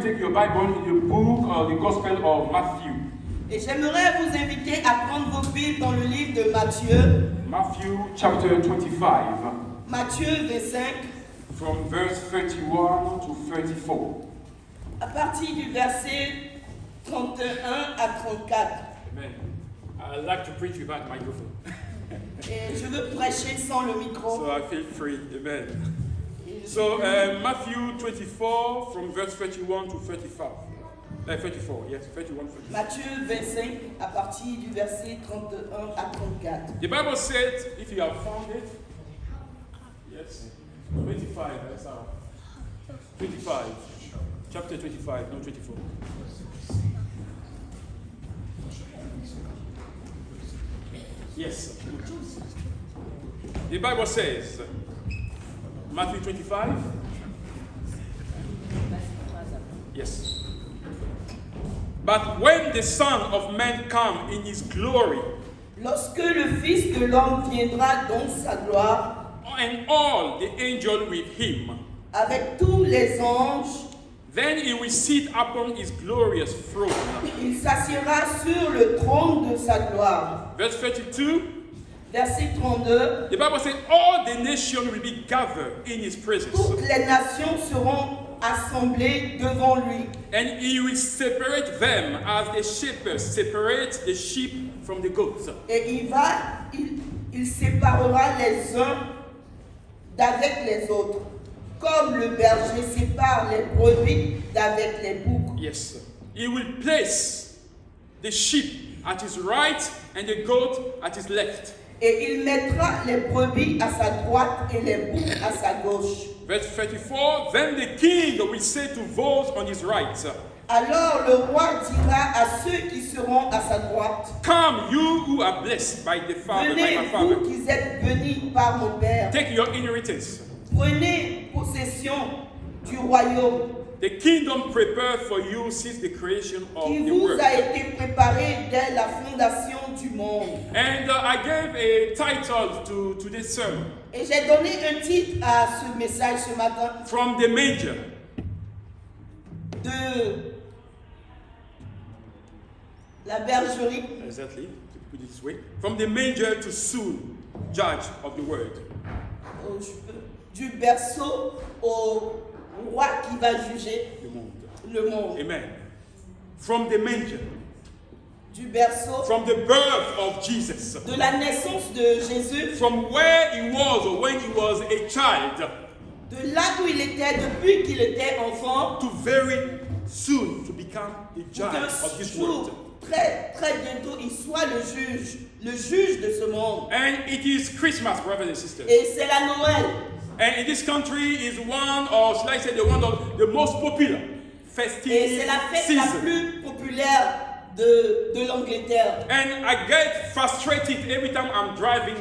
take your Bible in the book of the Gospel of Matthew. Et j'aimerais vous inviter à prendre vos Bibles dans le livre de Matthieu, Matthew chapter 25, Matthieu 25, from verse 31 to 34. à partir du verset 31 à 34. Amen. I like to preach without microphone, Et je veux prêcher sans le micro. so I feel free. Amen. So Matthew 24, from verse 31 to 35. 34, yes, 31, 34. Matthieu 25, à partir du verset 31 à 34. The Bible said, if you have found it, yes, 25, that's our 25, chapter 25, not 24. Yes. The Bible says, Matthew 25. Yes. But when the Son of Man come in his glory, Lorsque le Fils de l'homme viendra dans sa gloire, and all the angels with him, avec tous les anges, then he will sit upon his glorious throne. il s'assiera sur le trône de sa gloire. Verse 32, Verset 32. the Bible says, all the nations will be gathered in his presence, Toutes les nations seront assemblées devant lui. and he will separate them as the shepherds separate the sheep from the goats. Et il séparera les uns d'avec les autres, comme le berger sépare les brebis d'avec les boucs. Yes. He will place the sheep at his right and the goat at his left. Et il mettra les brebis à sa droite et les boucs à sa gauche. Verse 34, then the king will say to those on his right, Alors le roi dira à ceux qui seront à sa droite, come, you who are blessed by the Father, by my venez, Father. vous qui êtes bénis par mon Père, Take your inheritance. prenez possession du royaume The kingdom prepared for you since the creation of qui the vous world. a été préparé dès la fondation du monde. And I gave a title to this sermon, Et j'ai donné un titre à ce message ce matin, From the Manger. de la bergerie, Exactly, to put it this way. From the manger to soon, judge of the world. du berceau au roi qui va juger The monde. le monde. Amen. From the manger, Du berceau, from the birth of Jesus, de la naissance de Jésus, from where he was or when he was a child, de là où il était, depuis qu'il était enfant, to very soon to become the pour judge of this qu'un world. jour, très bientôt, il soit le juge de ce monde. And it is Christmas, brothers and sisters. Et c'est la Noël. And in this country is one, or should I say, one of the most popular festive Et c'est la fête la season. plus populaire de l'Angleterre. And I get frustrated every time I'm driving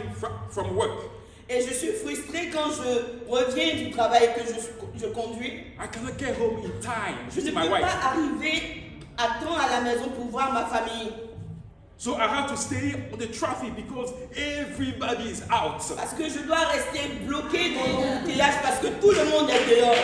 from work. Et je suis frustré quand je reviens du travail et que je conduis. I cannot get home in time to Je ne see peux my wife. pas arriver à temps à la maison pour voir ma famille. So I have to stay on the traffic because everybody is out. Parce que je dois rester bloqué dans l'embouteillage parce que tout le monde est dehors.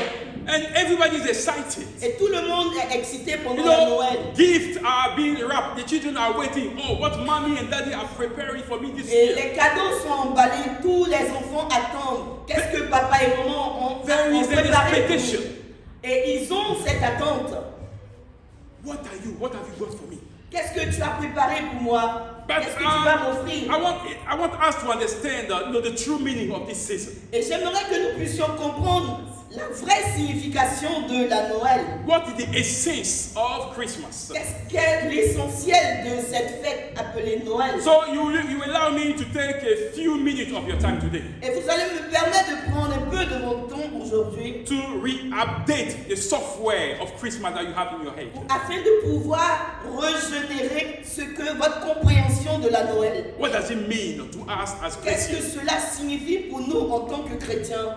And everybody is excited. Et tout le monde est excité You pendant la know, Noël. gifts are being wrapped. The children are waiting. Oh, what mommy and daddy are preparing for me this Et year. les cadeaux sont emballés. Tous les enfants attendent. Qu'est-ce que papa et maman ont There is an préparé pour expectation. nous. Et ils ont cette attente. What are you? What have you got for me? Qu'est-ce que tu as préparé pour moi? But Qu'est-ce que tu vas m'offrir? I want us to understand the true meaning of this season. Et j'aimerais que nous puissions comprendre la vraie signification de la Noël. What is the essence of Christmas? Qu'est-ce qu'est l'essentiel de cette fête appelée Noël? So you allow me to take a few minutes of your time today Et vous allez me permettre de prendre un peu de mon temps aujourd'hui to re-update the software of Christmas that you have in your head. afin de pouvoir régénérer ce que votre compréhension de la Noël. What does it mean to us as Qu'est-ce que Christians? cela signifie pour nous en tant que chrétiens?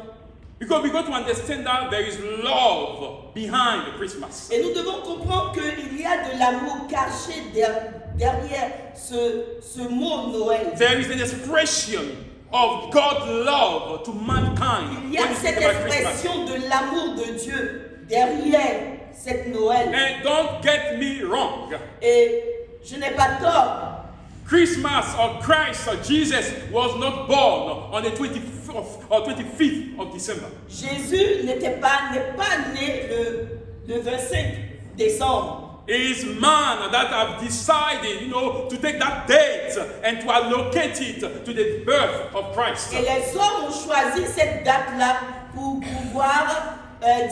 Because we got to understand that there is love behind Christmas. Et nous devons comprendre qu'il y a de l'amour caché derrière ce mot Noël. There is an expression of God's love to mankind Il y a when we cette think about Christmas. expression de l'amour de Dieu derrière c'est Noël. And don't get me wrong. Et je n'ai pas tort. Christmas or Christ or Jesus was not born on the 24th or 25th of December. Jésus n'est pas né le 25 décembre. It is man that have decided, to take that date and to allocate it to the birth of Christ. Et les hommes ont choisi cette date-là pour pouvoir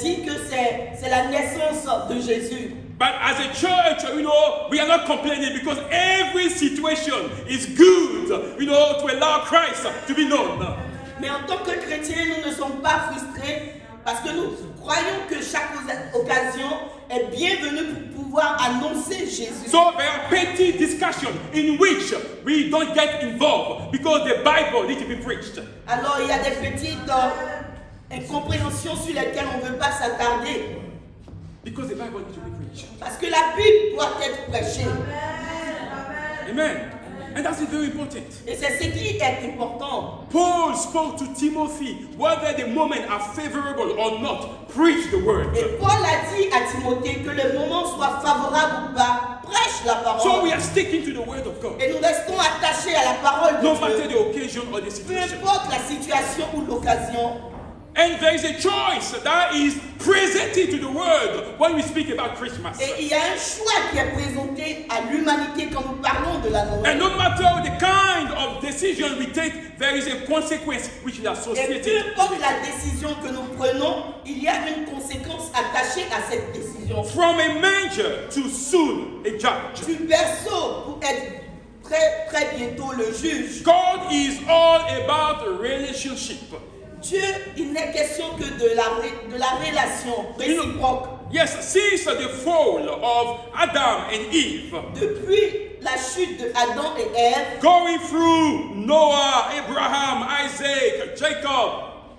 dire que c'est la naissance de Jésus. But as a church, we are not complaining because every situation is good, to allow Christ to be known. Mais en tant que chrétiens, nous ne sommes pas frustrés parce que nous croyons que chaque occasion est bienvenue pour pouvoir annoncer Jésus. So there are petty discussions in which we don't get involved because the Bible needs to be preached. Alors il y a des petites incompréhensions sur lesquelles on ne veut pas s'attarder. Because the Bible needs to be preached. Parce que la Bible doit être prêchée. Amen. And that's very important. Et c'est ce qui est important. Paul spoke to Timothy, whether the moment are favorable or not, preach the word. Et Paul a dit à Timothée que le moment soit favorable ou pas, prêche la parole. So we are sticking to the word of God. Et nous restons attachés à la parole de No Dieu. matter the occasion or the Peu situation. importe la situation ou l'occasion. And there is a choice that is presented to the world when we speak about Christmas. Et il y a un choix qui est présenté à l'humanité quand nous parlons de la And Noël. no matter the kind of decision we take, there is a consequence which is Et associated peu with importe it. la décision que nous prenons, il y a une conséquence attachée à cette décision. From a manger to soon a judge. Du berceau pour être très très bientôt le juge. God is all about a relationship. Dieu, il n'est question que de la relation réciproque. Yes, since the fall of Adam and Eve, Depuis la chute de Adam et Ève, going through Noah, Abraham, Isaac, Jacob,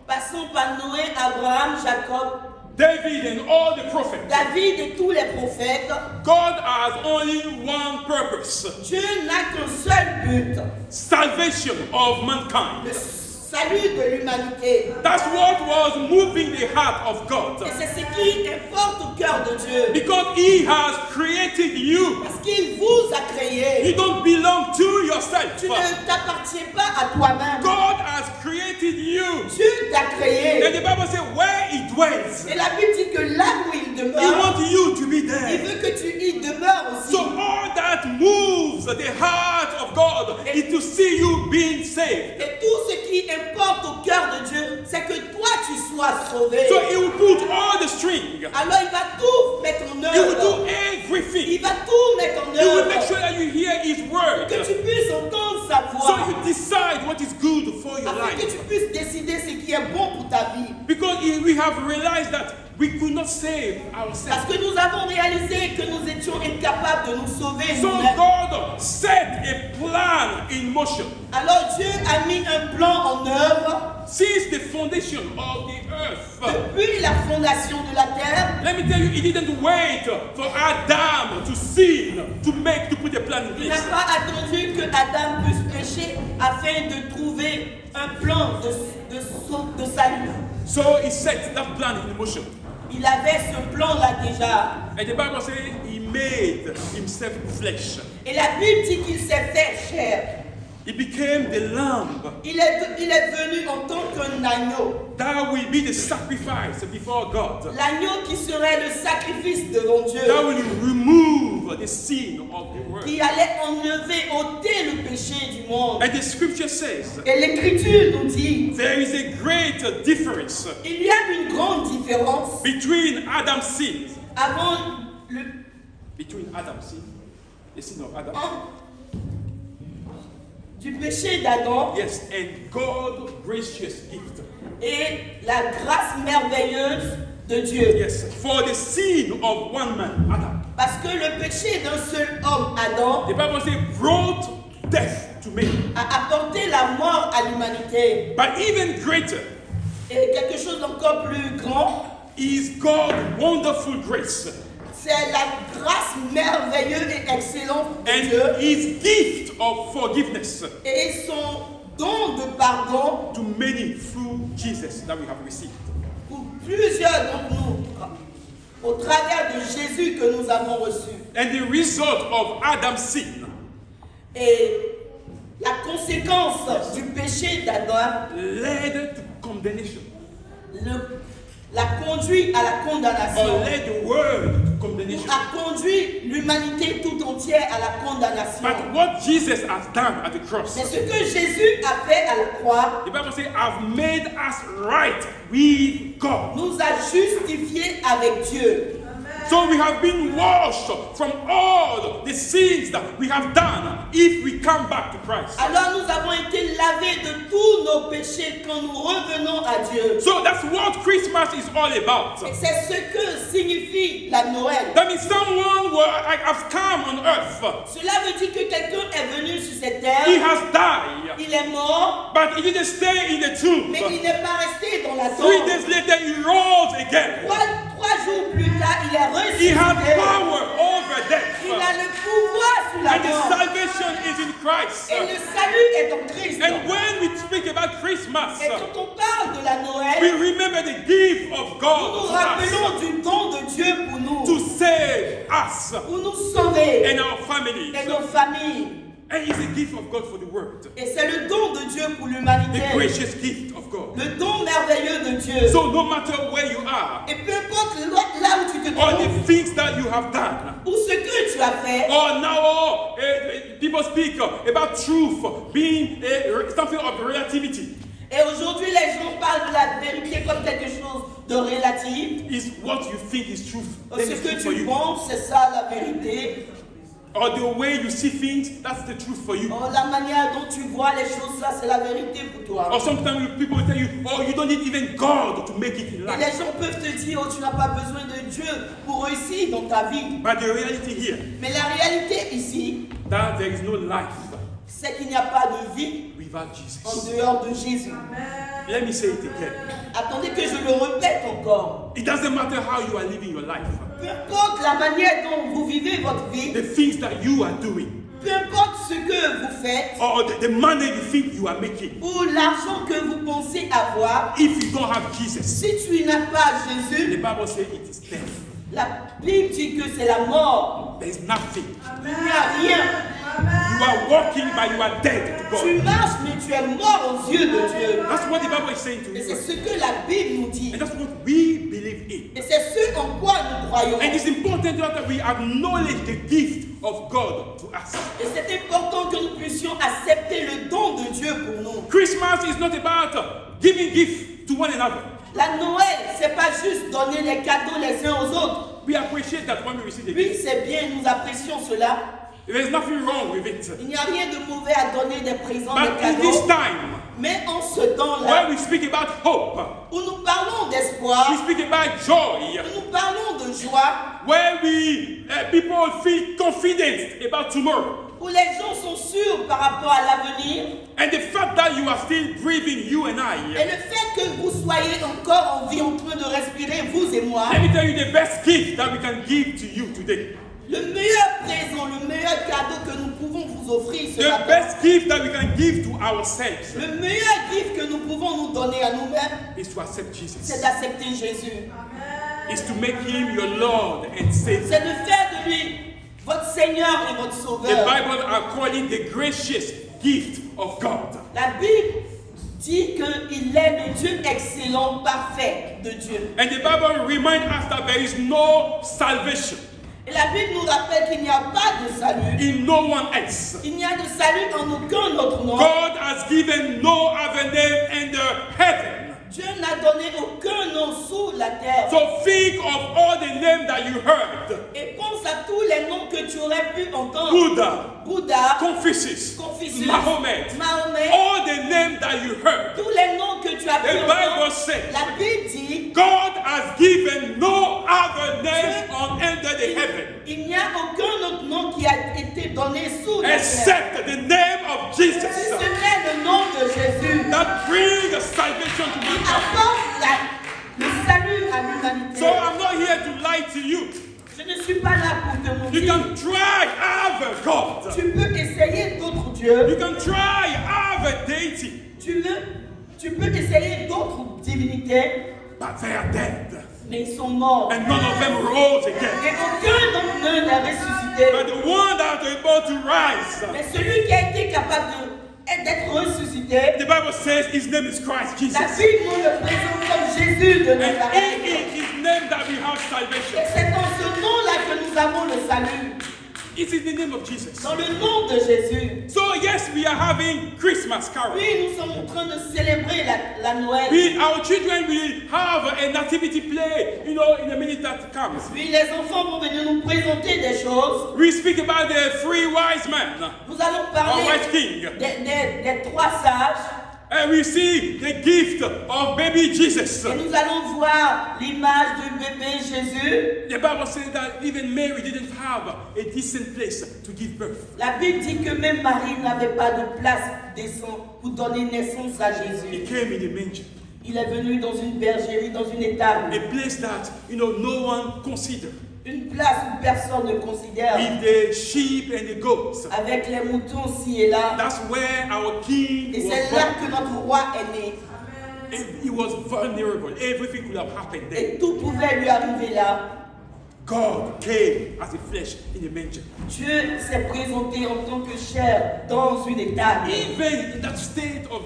passons par Noé, Abraham, Jacob, David, and all the prophets, David et tous les prophètes, God has only one purpose: Dieu n'a qu'un seul but, salvation of mankind. le salut de l'humanité. That's what was moving the heart of God. Et c'est ce qui importe au cœur de Dieu. Because He has created you. Parce qu'il vous a créé. You don't belong to yourself. Tu ne t'appartiens pas à toi-même. God has created you. Dieu t'a créé. And the Bible says where He dwells, Et la Bible dit que là où il He demeure, wants you to be il there. veut que tu y demeures aussi. So all that moves the heart of God is to see you being saved. Et tout ce qui importe au cœur de Dieu, c'est que toi tu sois sauvé. So He will put all the string. Alors il va tout mettre en He will œuvre. do everything. Il va tout mettre en He will make œuvre. sure that you hear His word. Que tu puisses entendre sa So voix. you decide what is good for your Afin que life. tu puisses décider ce qui est bon pour ta vie. Because we have realized that we could not save Parce ourselves. que nous avons réalisé que nous étions incapables de nous sauver So nous-mêmes. God set a plan in motion. Alors Dieu a mis un plan en œuvre Since the foundation of the earth. depuis la fondation de la terre. Let me tell you, He didn't wait for Adam to sin to put a plan in Il n'a place. pas attendu que Adam puisse pécher afin de trouver un plan de salut. So He set that plan in motion. Il avait ce plan-là déjà. And the Bible says He made Himself flesh. Et la Bible dit qu'il s'est fait chair. He became the lamb. Il est venu en tant qu'un agneau. That will be the sacrifice before God. L'agneau qui serait le sacrifice devant Dieu. That will remove the sin of the world. Qui allait enlever, ôter le péché du monde. And the scripture says Et l'Écriture nous dit, there is a great difference il y a une grande différence between Adam's sin, the sin of Adam, du péché d'Adam yes, and God's gracious gift. et la grâce merveilleuse de Dieu. Yes, for the sin of one man, Adam. Parce que le péché d'un seul homme, Adam, The Bible says brought death to men. a apporté la mort à l'humanité. But even greater Et quelque chose d'encore plus grand, is God's wonderful grace c'est la grâce merveilleuse et excellente de and Dieu His gift of forgiveness et son don de pardon to many through Jesus that we have received. pour plusieurs d'entre nous. au travers de Jésus que nous avons reçu. And the result of Adam's sin Et la conséquence du péché d'Adam led to condemnation. l'a conduit à la Or condamnation. led the world to condemnation. A conduit l'humanité tout entière à la condamnation. But what Jesus has done at the cross, C'est ce que Jésus a fait à la croix, the Bible says, "I've made us right with God." nous a justifiés avec Dieu. So we have been washed from all the sins that we have done if we come back to Christ. Alors nous avons été lavés de tous nos péchés quand nous revenons à Dieu. So that's what Christmas is all about. Et c'est ce que signifie la Noël. That means someone has come on earth. Cela veut dire que quelqu'un est venu sur cette He terre, has died, il est mort, but he didn't stay in the tomb. mais il n'est pas resté dans la 3 tombe. days later, he rose again. Trois jours plus tard, il est He had ressuscité. power over death. Il a le pouvoir sur la And the mort. salvation is in Christ. Et le salut est en Christ. And when we speak about Christmas, Et quand on parle de la we Noël, remember the gift of nous God nous to rappelons us, du don de Dieu pour nous, to save us pour nous sauver and our families. et nos familles. And it's a gift of God for the world. Et c'est le don de Dieu pour The l'humanité. gracious gift of God. Le don merveilleux de Dieu. So no matter where you are, Et peu importe là où tu te or trouves, the things that you have done, ou ce que tu as fait, or now people speak about truth being something of relativity. et aujourd'hui les gens parlent de la vérité comme quelque chose de relatif. Is what you think is truth. Then Ce it's que truth for tu you. penses, c'est ça la vérité. Or the way you see things, that's the truth for you. Oh, la manière dont tu vois les choses, ça c'est la vérité pour toi. Or sometimes people will tell you, oh, you don't need even God to make it in Et les life. gens peuvent te dire, oh, tu n'as pas besoin de Dieu pour réussir dans ta vie. But the reality here, Mais la réalité ici, that there is no life c'est qu'il n'y a pas de vie without en Jesus. dehors de Jésus. Let me say it again. Attendez que je le répète encore. It doesn't matter how you are living your life. Peu importe la manière dont vous vivez votre vie, The things that you are doing, peu importe ce que vous faites, or the money you think you are making, ou l'argent que vous pensez avoir, if you don't have Jesus, si tu n'as pas the Jésus, Bible says it is death. la Bible dit que c'est la mort. There is nothing. Il n'y a rien. You are walking, but you are dead to Tu God. marches, mais tu es mort aux yeux de Dieu. That's what the Bible is saying to Et c'est you. ce que la Bible nous dit. And that's what we believe in. Et c'est ce en quoi nous croyons. And it's important that we acknowledge the gift of God to us. Et c'est important que nous puissions accepter le don de Dieu pour nous. Christmas is not about giving gifts to one another. La Noël, c'est pas juste donner les cadeaux les uns aux autres. We appreciate that when we receive the Oui, gift. c'est bien, nous apprécions cela. There's nothing wrong with it. Il n'y a rien de mauvais à donner des présents, But des in this cadeaux. time, Mais en ce temps-là, when we speak about hope, où nous parlons we d'espoir, speak about joy, où nous parlons de joie, where people feel confident about tomorrow, où les gens sont sûrs par rapport à l'avenir, and the fact that you are still breathing, you and et I, le fait que vous soyez encore en vie, en train de respirer, vous et moi, let me tell you the best gift that we can give to you today. le meilleur présent, le meilleur cadeau que nous pouvons vous offrir ce The matin, best gift that we can give to ourselves le meilleur gift que nous pouvons nous donner à nous-mêmes, is to accept c'est Jesus. d'accepter Jésus. Is to make him your Lord and Savior. C'est de faire de lui votre Seigneur et votre The Sauveur. Bible are calling the gracious gift of God. La Bible dit qu'il est le Dieu excellent, parfait de Dieu. And the Bible reminds us that there is no salvation Et la Bible nous rappelle qu'il n'y a pas de salut. in no one else. Il n'y a de salut en aucun autre nom. God has given no other name under heaven. Dieu n'a donné aucun nom sous la terre. So think of all the names that you heard. Et pense à tous les noms que tu aurais pu entendre. Buddha, Bouddha, Confucius, Confucius, Mahomet, Mahomet, all the names that you heard. tous les noms que tu as pu The Bible entendre. says La Bible dit God has given no other name on under the heaven il n'y a aucun autre nom qui a été donné sous la terre. except the name of Ce Jesus n'est le nom de Jésus that brings salvation to qui mankind. apporte le salut à l'humanité. So I'm not here to lie to you. Je ne suis pas là pour te You mentir. can try other God. Tu peux essayer d'autres dieux. You can try other deity, Tu peux essayer d'autres divinités. but they are dead. Mais ils sont morts. and none of them rose Et again. aucun d'entre eux n'a ressuscité. But the one that was able to rise, Mais celui qui a été capable d'être ressuscité, the Bible says his name is Christ Jesus. la Bible nous le présente comme Jésus de And Nazareth. it is his name that we have Et salvation. c'est dans ce nom-là que nous avons le salut. It is the name of Jesus. Dans le nom de Jésus. So yes, we are having Christmas carol. Oui, nous sommes en train de célébrer la Noël. Our children will have a nativity play, in a minute that comes. Oui, les enfants vont venir nous présenter des choses. We speak about the three wise men, Nous allons or parler wise king, des trois sages. and we see the gift of baby Jesus. Et nous allons voir l'image du bébé Jésus. The Bible says that even Mary didn't have a decent place to give birth. La Bible dit que même Marie n'avait pas de place décente pour donner naissance à He Jésus. came in a manger, Il est venu dans une bergerie, dans une étable. a place that no one considered. Une place où personne ne considère. With the sheep and the goats. Avec les moutons ci et là. That's where our king Et was c'est là born. que notre roi est né. And he was vulnerable. Everything could have happened there. Et tout pouvait lui arriver là. God came as a flesh in a manger. Dieu s'est présenté en tant que chair dans une étable. Even in that state of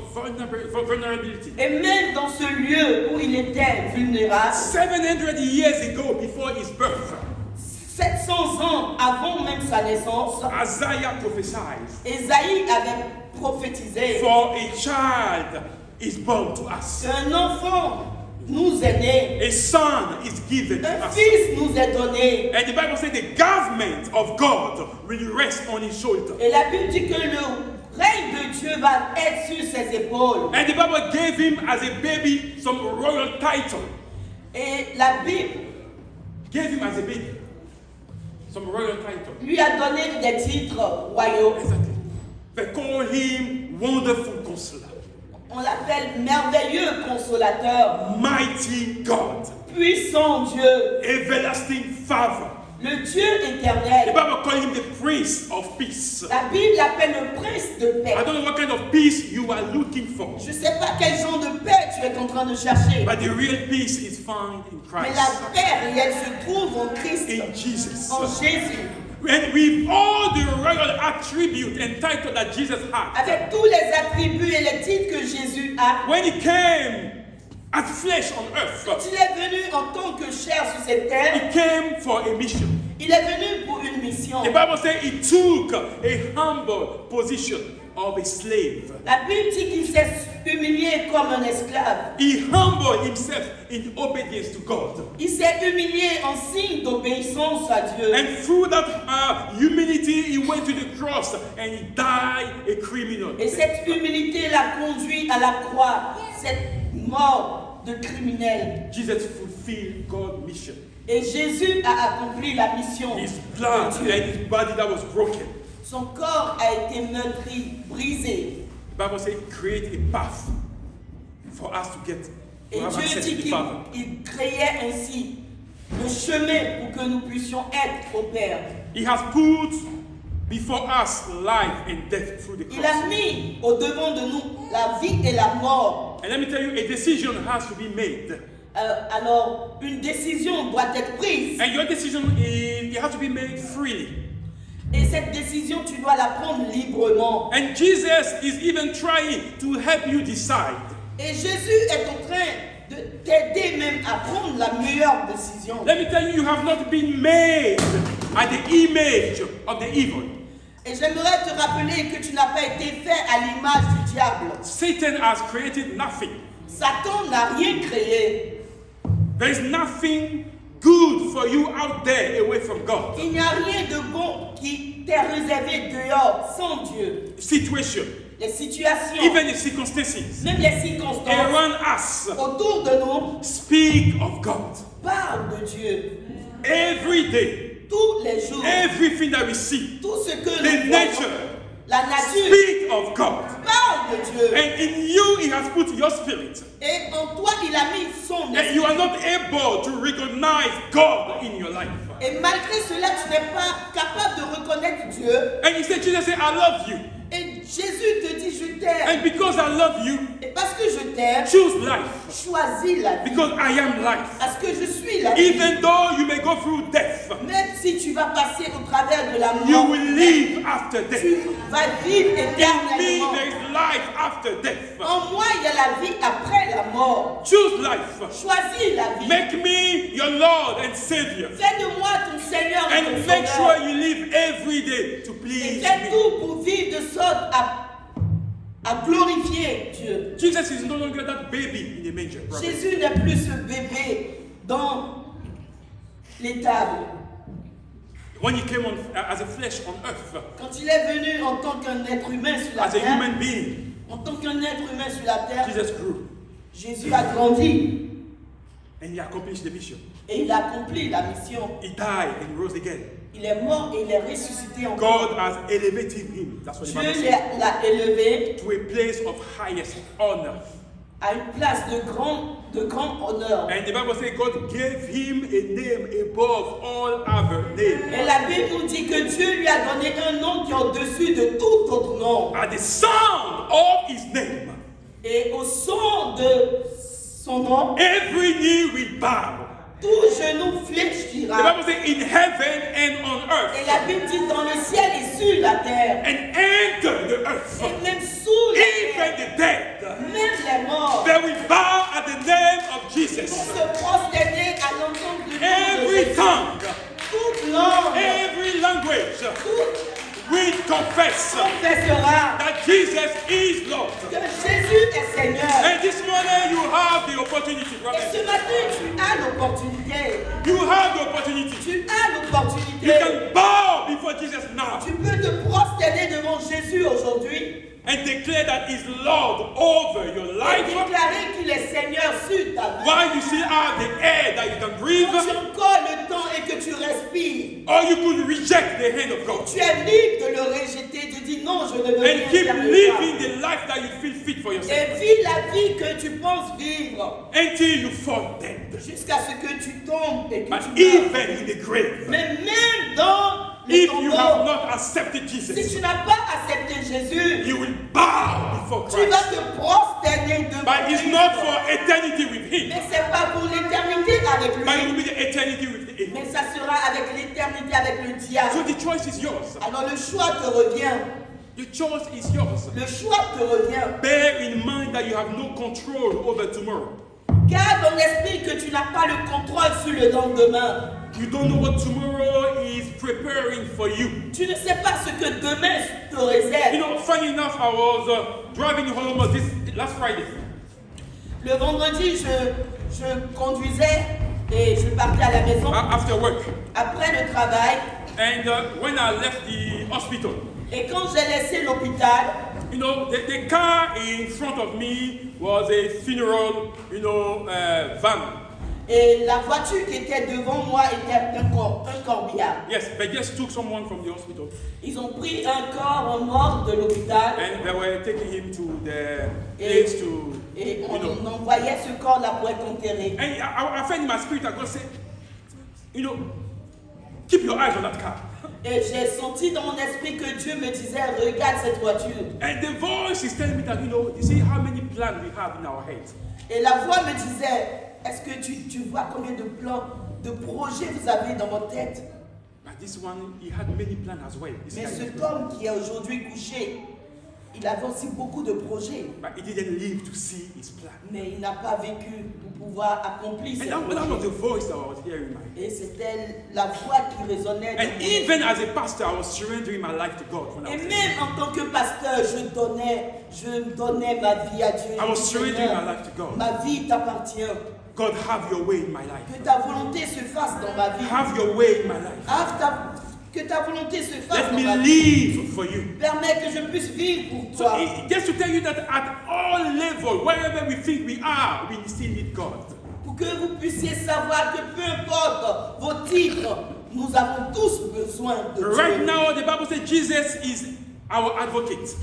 vulnerability. Et même dans ce lieu où il était vulnérable, 700 years ago, before his birth, 700 ans avant même sa naissance, Isaiah prophesied, Ésaïe avait prophétisé for a child is born to us. qu'un enfant nous est né, A son is given to un us. fils nous est donné. And the Bible says the government of God will rest on his shoulder. Et la Bible dit que le règne de Dieu va être sur ses épaules. And the Bible gave him as a baby some royal title. Et la Bible Gave him as a baby some royal title. lui a donné des titres royaux. Exactly. They call him Wonderful Counselor, On l'appelle merveilleux consolateur, Mighty God, puissant Dieu, Everlasting Father. le Dieu The éternel. Bible calls him the Prince of Peace. La Bible l'appelle le prince de paix. I don't know what kind of peace you are looking for, Je ne sais pas quel genre de paix tu es en train de chercher. but the real peace is found in Mais Christ, la paix réelle se trouve en Christ, in Jesus. en Jésus. And with all the royal attribute and title that Jesus had, Avec tous les attributs et les titres que Jésus a, when he came as flesh on earth, quand il est venu en tant que chair sur cette terre, he came for a mission. il est venu pour une mission. The Bible says he took a humble position of a slave. La Bible dit qu'il s'est humilié comme un esclave. He humbled himself in obedience to God. Il s'est humilié en signe d'obéissance à Dieu. And through that humility, he went to the cross and he died a criminal. Et cette humilité l'a conduit à la croix, cette mort de criminel. Jesus fulfilled God's mission. Et Jésus a accompli la mission. His blood de Dieu. and his body that was broken. Son corps a été meurtri, brisé. The Bible says create a path for us to get Et to have Dieu access dit to the Father. qu'il créait ainsi le chemin pour que nous puissions être au Père. He has put before us life and death through the Il a cross. mis au devant de nous la vie et la mort. And let me tell you, a decision has to be made. Alors, une décision doit être prise. And your decision it has to be made freely. Et cette décision, tu dois la prendre librement. And Jesus is even trying to help you decide. Et Jésus est en train de t'aider même à prendre la meilleure décision. Let me tell you, you have not been made at the image of the evil. Et j'aimerais te rappeler que tu n'as pas été fait à l'image du diable. Satan has created nothing. Satan n'a rien créé. There is nothing good for you out there away from God. Il n'y a rien de bon qui t'est réservé dehors sans Dieu. Situation, Les situations, even the circumstances même les circonstances around us autour de nous speak of God. parlent de Dieu. Every day, Tous les jours, everything that we see, tout ce que the nous voyons, nature, la nature speak of God. parle de Dieu. And in you, He has put your spirit. Et en toi, il a mis son And esprit. you are not able to recognize God in your life. Et malgré cela, tu n'es pas capable de reconnaître Dieu. And you say, Jesus said, I love you. Et Jésus te dit, je t'aime. And because I love you, Et parce que je t'aime, choose life. choisis la vie. Because I am life. Parce que je suis la vie. Even though you may go through death, Même si tu vas passer au travers de la you mort, will live after tu death. vas vivre In me, éternellement. there is life after death. En moi, il y a la vie après la mort. Choose life. Choisis la vie. Make me your Lord and Savior. Fais de moi ton Seigneur et ton And make Sauveur. sure you live every day to Et please fais me. tout pour vivre de sorte à glorifier Dieu. Jesus is no longer that baby in the manger. brother. Jésus n'est plus ce bébé dans l'étable. When he came on as a flesh on earth, Quand il est venu en tant qu'un être humain sur la as a terre, human being, en tant qu'un être humain sur la terre, Jesus grew Jésus a grandi and he accomplished the mission. et il a accompli la mission. He died and rose again. Il est mort et il est ressuscité encore. God has elevated him. That's what the Dieu Bible says. l'a élevé To a place of highest honor. à une place de grand honneur. And the Bible says God gave him a name above all other names. Et la Bible nous dit que Dieu lui a donné un nom qui est au-dessus de tout autre nom. At the sound of his name, Et au son de son nom, every knee will bow. tout genou The fléchira. Bible says in heaven and on Et earth la Bible dit dans le ciel et sur la terre. and under the earth, Et même sous la even terre, the dead, même les morts, they will bow at the name of vont Jesus. se prosterner à l'ensemble du nom de Every Jésus. tongue, Toute langue, every language toute will confess confessera that Jesus is Lord. que Jésus est Seigneur. And this morning you have the opportunity, Et brother. ce matin, tu as l'opportunité. You have the opportunity. Tu as You l'opportunité. can bow before Jesus now Tu peux te prosterner devant Jésus aujourd'hui and declare that He's Lord over your et life. déclarer qu'il est Seigneur sur ta vie. While you still have the air that you can breathe, Quand tu as encore le temps et que tu respires, or you could reject the hand of God tu es libre de le rejeter, de dire non, je ne veux rien and keep faire de living toi. the life that you feel fit for yourself Et vis la vie que tu penses vivre until you fall dead. jusqu'à ce que tu tombes et que But tu meurs. even in the grave, Mais même dans le if you have tombeau, not accepted si Jesus, tu n'as pas accepté Jésus, you will bow before tu vas Christ. te prosterner devant But it's Christ. not for eternity with Him, Mais c'est pas pour l'éternité avec but it lui, will be the eternity with the mais evil. ça sera avec l'éternité avec le diable. So the choice is yours. Alors le choix te revient. The choice is yours. Le choix te revient. Bear in mind that you have no control over tomorrow. Garde en esprit que tu n'as pas le contrôle sur le lendemain. You don't know what tomorrow is preparing for you. Tu ne sais pas ce que demain te You réserve. know, funny enough, I was driving home this last Friday, Le vendredi, je conduisais et je partais à la maison after work. après le travail. And when I left the hospital, Et quand j'ai laissé l'hôpital, you know, the car in front of me was a funeral, van. et la voiture qui était devant moi était un corbillard. Yes, they just took someone from the hospital Ils ont pris un corps mort de l'hôpital and they were taking him to the place to, et you know. on envoyait ce corps-là pour être enterré. And I felt in my spirit that God said, keep your eyes on that car. Et j'ai senti dans mon esprit que Dieu me disait, regarde cette voiture. And the voice is telling me that, you see how many plans we have in our head. Et la voix me disait, est-ce que tu vois combien de plans, de projets vous avez dans votre tête? But this one, he had many plans as well. This Mais guy. cet homme qui est aujourd'hui couché, il avait aussi beaucoup de projets. But he didn't live to see his plan. Mais il n'a pas vécu pour pouvoir accomplir ses And that was projets. the voice that I was hearing in my head. Et c'était la voix qui résonnait. dans And mon even as a pastor, I was surrendering my life to God. When I Et was même en tant que pasteur, je donnais ma vie à Dieu. I was Je disais, surrendering Seigneur, my life to God. ma vie t'appartient. God, have your way in my life. Que ta volonté se fasse dans ma vie. Have your way in my life. Que ta volonté se fasse Let dans me ma vie. live for you. Permets que je puisse vivre pour So toi. just to tell you that at all levels, wherever we think we are, we still need God. Pour que vous puissiez savoir que peu importe vos titres, nous avons tous besoin de Right Dieu. now, the Bible says Jesus is our advocate.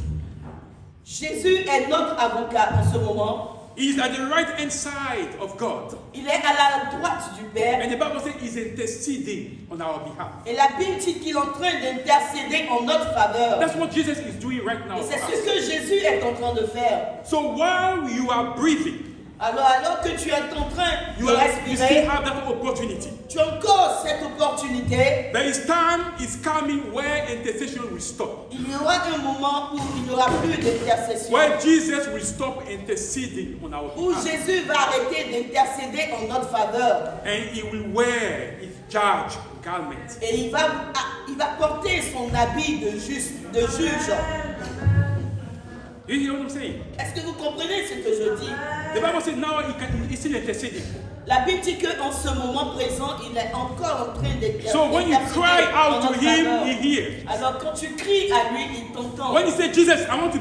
Jésus est notre avocat en ce moment. He is at the right hand side of God. Il est à la droite du Père. And the Bible says he's interceding on our behalf. Et la Bible dit qu'il est en train d'intercéder en notre faveur. That's what Jesus is doing right now. Et for c'est us. ce que Jésus est en train de faire. So while you are breathing, Alors que tu es en train de you still respirer, have that opportunity. tu as encore cette opportunité. There is time is coming where intercession will stop. Il y aura un moment où il n'y aura plus d'intercession. Where Jesus will stop interceding on our Où behalf. Jésus va arrêter d'intercéder en notre faveur. And he will wear his judge garment. Et il va porter son habit de juge. You hear what I'm saying? Est-ce que vous comprenez ce que je dis? The Bible says now he's still interceding. La Bible dit qu'en ce moment présent, il est encore en train d'intercéder. So when you cry en out to notre him, faveur. he hears. Alors quand tu cries à lui, il t'entend. When you say, Jesus, I want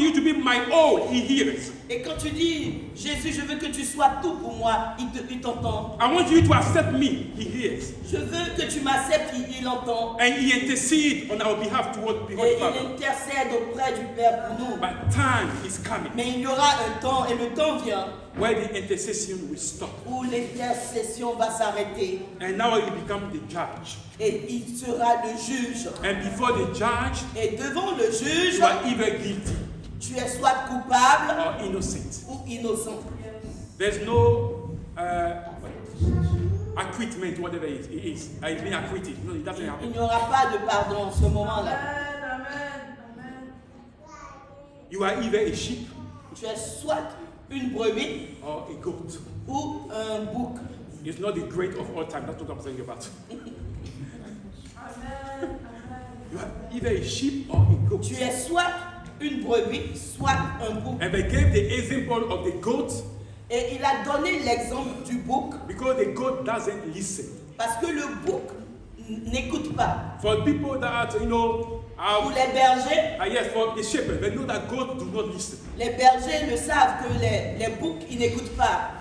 you to be my all, he hears. Et quand tu dis, Jésus, je veux que tu sois tout pour moi, il t'entend. I want you to accept me, he hears. Je veux que tu m'acceptes, il entend. And he intercedes on our behalf toward Et the il Father. intercède auprès du Père pour nous. But time is coming Mais il y aura un temps, et le temps vient, where the intercession will stop. où l'intercession va s'arrêter. And now he becomes the judge. Et il sera le juge. And before the judge, Et devant le juge, you are either guilty tu es soit coupable or innocent. ou innocent. There's no acquitment, whatever it is. I've been acquitted. No, it doesn't Il happen. n'y aura pas de pardon en ce moment-là. You are either a sheep Tu es soit une brebis or a goat. ou un bouc. It's not the great of all time. That's what I'm saying about. You are either a sheep or a goat. Tu es soit une brebis, soit un bouc. And they gave the example of the goat Et il a donné l'exemple du bouc because the goat doesn't listen. parce que le bouc n'écoute pas. For people that, Pour have, les bergers, yes, for the shepherd, they know that goats do not listen. les bergers le savent que les boucs, ils n'écoutent pas.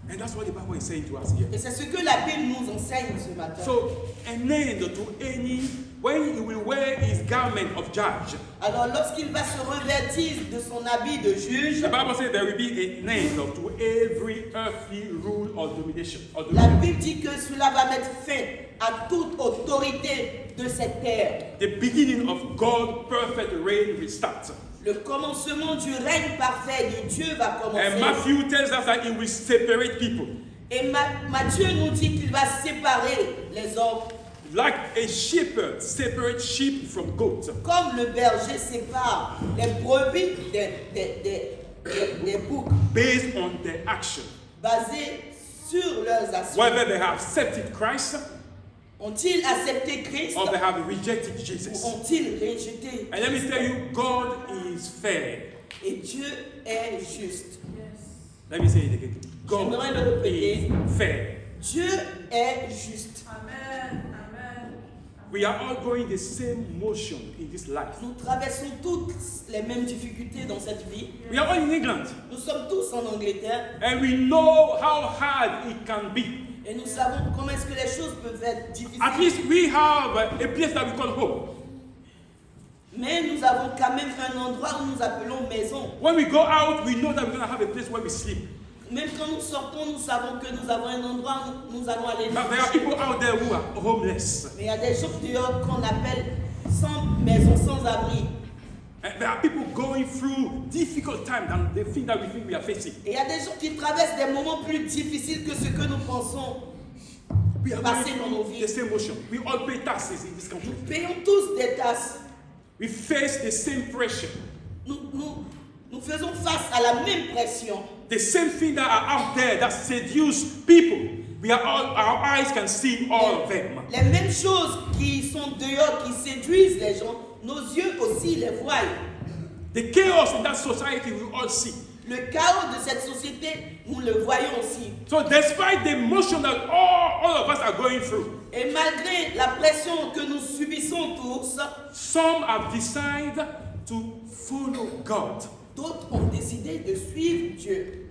And that's what the Bible is saying to us here. Et c'est ce que la Bible nous enseigne ce matin. So, an end to any, when he will wear his garment of judge, Alors lorsqu'il va se revêtir de son habit de juge, the Bible says there will be an end to every earthly rule or domination. la Bible dit que cela va mettre fin à toute autorité de cette terre. The beginning of God's perfect reign will start. Le commencement du règne parfait de Dieu va And commencer. Matthew tells us that he will separate people. Et Matthieu nous dit qu'il va séparer les hommes. Like a shepherd separates sheep from goats. Comme le berger sépare les brebis des boucs, Based on their action. basés sur leurs actions. Whether they have accepted Christ Ont-ils accepté Christ or they have rejected ou Jesus. ont-ils rejeté And let me tell you, God is fair. Et Dieu est juste. Let me say it again. God J'aimerais le répéter. is fair. Dieu est juste. We are all going the same motion in this life. Nous traversons toutes les mêmes difficultés dans cette vie. We are all in England. Nous sommes tous en Angleterre And we know how hard it can be. et nous savons comment est-ce que les choses peuvent être difficiles. At least we have a place that we call home. Mais nous avons quand même un endroit où nous appelons maison. When we go out, we know that we're going to have a place where we sleep. Même quand nous sortons, nous savons que nous avons un endroit où nous allons aller nous But there are coucher. people out there who are homeless. Mais il y a des gens dehors qu'on appelle sans maison, sans abri. And there are people going through difficult times than the thing that we think we are facing. Et il y a des gens qui traversent des moments plus difficiles que ce que nous pensons. We are Passer going dans nos through vies. the same motion. We all pay taxes in this country. Nous payons tous des tasses. We face the same pressure. Nous faisons face à la même pression. The same thing that are out there that seduce people. Our eyes can see all of them. Les mêmes choses qui sont dehors, qui séduisent les gens, nos yeux aussi les voient. The chaos in that society we all see. Le chaos de cette société, nous le voyons aussi. So despite the emotion that all of us are going through, Et malgré la pression que nous subissons tous, some have decided to follow God. d'autres ont décidé de suivre Dieu.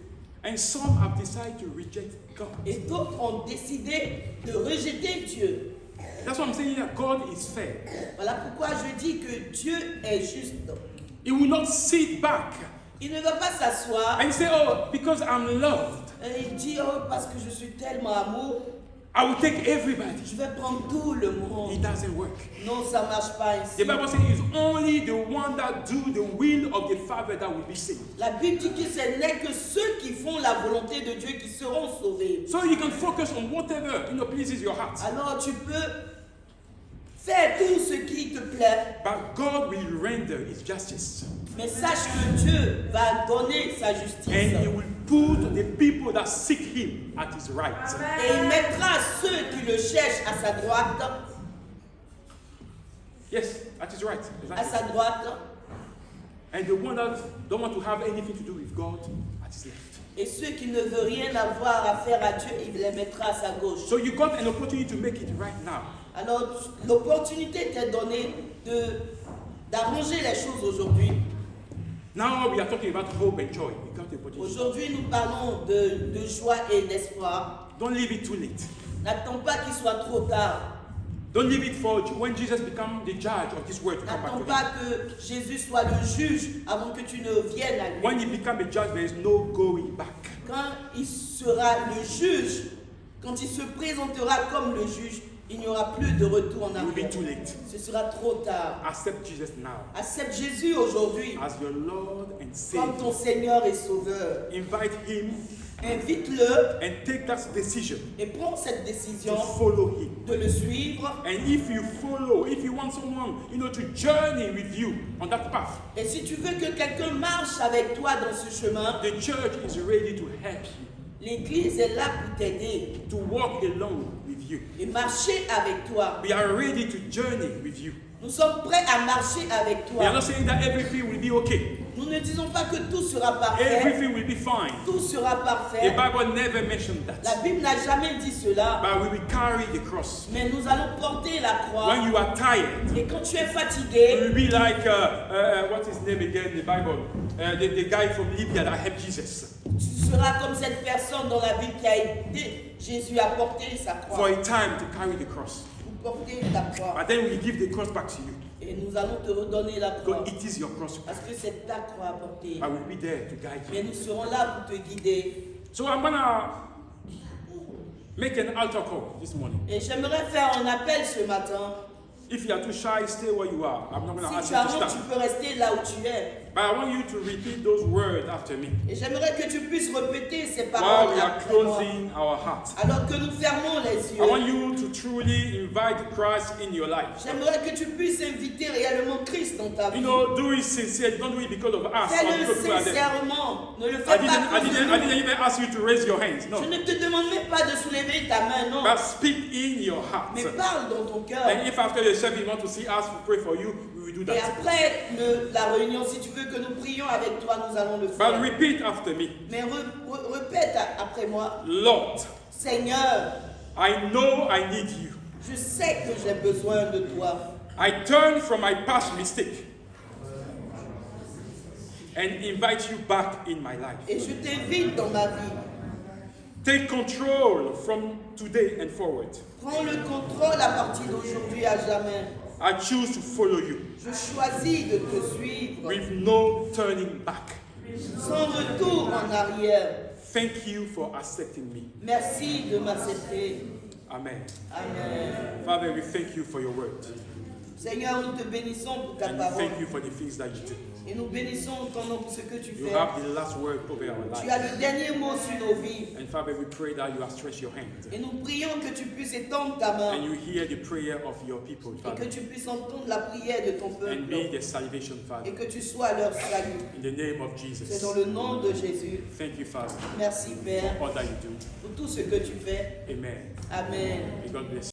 And some have decided to reject God. Et d'autres ont décidé de rejeter Dieu. That's why I'm saying that God is fair. Voilà pourquoi je dis que Dieu est juste. He will not sit back Il ne va pas s'asseoir and say, oh, because I'm loved, et il dit, oh, parce que je suis tellement amour, I will take everybody. Je vais prendre tout le It monde. doesn't work. Non, ça ne marche pas The ainsi. Bible says it's only the one that do the will of the Father that will be saved. La Bible dit que ce n'est que ceux qui font la volonté de Dieu qui seront sauvés. So you can focus on whatever pleases your heart. Alors tu peux faire tout ce qui te plaît, But God will render His justice. mais sache que Dieu va donner sa And He justice. will put the people that seek Him at His right. Et il mettra ceux qui le cherchent à sa droite, Yes, at His right. à Exactly. sa droite, And the one that don't want to have anything to do with God at His left. et ceux qui ne veulent rien avoir à faire à Dieu, il les mettra à sa gauche. So you got an opportunity to make it right now. Alors l'opportunité t'est donnée d'arranger les choses aujourd'hui. Now we are talking about hope and joy. You got the opportunity. Aujourd'hui, nous parlons de joie et d'espoir. Don't leave it too late. N'attends pas qu'il soit trop tard. Don't leave it for when Jesus becomes the judge of this world to come back N'attends to pas Him. que Jésus soit le juge avant que tu ne viennes à lui. When He becomes a judge, there is no going back. Quand il sera le juge, quand il se présentera comme le juge, il n'y aura plus de retour en It will be arrière. too late. Ce sera trop tard. Accept Jesus now Accepte Jésus aujourd'hui as your Lord and comme ton Savior. Seigneur et Sauveur. Invite Him Invite-le and take that decision et prends cette to décision follow Him. de le suivre. And if you want someone, to journey with you on that path, Et si tu veux que quelqu'un marche avec toi dans ce chemin, the church is ready to help you, l'Église est là pour t'aider to walk along with you. et marcher avec toi. We are ready to journey with you. Nous sommes prêts à marcher avec We are toi. not saying that everything will be okay. Nous ne disons pas que tout sera parfait. Everything will be fine. Tout sera The parfait. Bible never mentioned La that. Bible n'a jamais dit cela. But we will carry the cross. Mais nous allons porter la croix. When you are tired, Et quand tu es you fatigué, will be like, what's his name again in the Bible? The guy from Libya that helped Jesus. tu seras comme cette personne dans la Bible qui a aidé Jésus à porter sa For croix. a time to carry the cross. Pour porter la croix. But then we give the cross back to you. Et nous allons te redonner la croix. Because it is your cross. Parce que c'est ta croix à porter. I will be there to guide Mais you. nous serons là pour te guider. So I'm gonna make an altar call this morning. Et j'aimerais faire un appel ce matin. If you are too shy, stay where you are. I'm not gonna Si ask tu you as to honte, stand. tu peux rester là où tu es. But I want you to repeat those words after me. Et j'aimerais que tu puisses répéter ces While paroles we are après moi. closing our hearts. Alors que nous fermons les I want yeux. you to truly invite Christ in your life. J'aimerais que tu puisses inviter réellement Christ dans ta You vie. know, do it sincerely. Don't do it because of us or Fais-le because people are there. sincèrement. Ne le I fais pas didn't, I, à cause didn't, de I nous. didn't even ask you to raise your hands. Je No. ne te demande même pas de soulever ta main, non. But speak in your heart. Mais parle dans ton cœur. And if after the service you want to see us to pray for you, we will do Et that. après la réunion, si tu veux que nous prions avec toi, nous allons le But faire. repeat after me. Mais répète après moi. Lord, Seigneur, I know I need you. je sais que j'ai besoin de toi. I turn from my past mistake and invite you back in my life. Et je t'invite dans ma vie. Take control from today and forward. Prends le contrôle à partir d'aujourd'hui à jamais. I choose to follow you Je choisis de te suivre with no turning back. sans retour en arrière. Thank you for accepting me. Merci de m'accepter. Amen. Amen. Father, we thank you for your word. Seigneur, nous te bénissons pour ta And we parole. thank you for the things that you do. Et nous bénissons ton nom pour ce que tu You fais. have the last word over our Tu life. as le dernier mot sur nos vies. And Father, we pray that you have stretched your hand Et nous prions que tu puisses étendre ta main. and you hear the prayer of your people, Et Father, que tu puisses entendre la prière de ton and peuple. be their salvation, Et Father. que tu sois leur salut. In the name of C'est Jesus. dans le nom de Jésus. Thank you, Father, Merci Père for all that you do. pour tout ce que tu fais. Amen. Amen. May God bless you.